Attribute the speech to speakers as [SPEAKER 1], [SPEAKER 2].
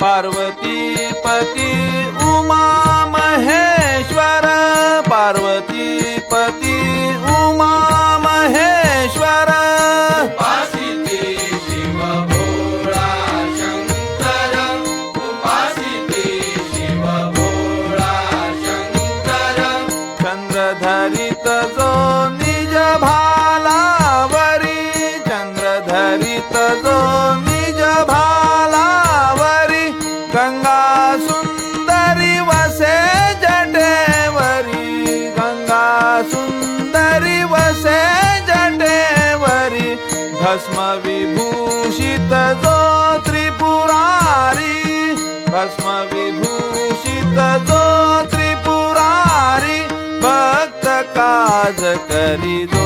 [SPEAKER 1] पार्वती पती उमा महेश्वर, पार्वती पती उमा महेश्वर।
[SPEAKER 2] उपासिते शिव भोळा शंकर, उपासिते शिव भोळा शंकर।
[SPEAKER 1] चंद्रधरित जो निज भालावरी, चंद्रधरित जो निज भालावरी। गंगा सुंदरी वसे जटेवरी, गंगा सुंदरी वसे जटेवरी। भस्म विभूषित जो त्रिपुरारी, भस्म विभूषित जो त्रिपुरारी। भक्त काज करी जो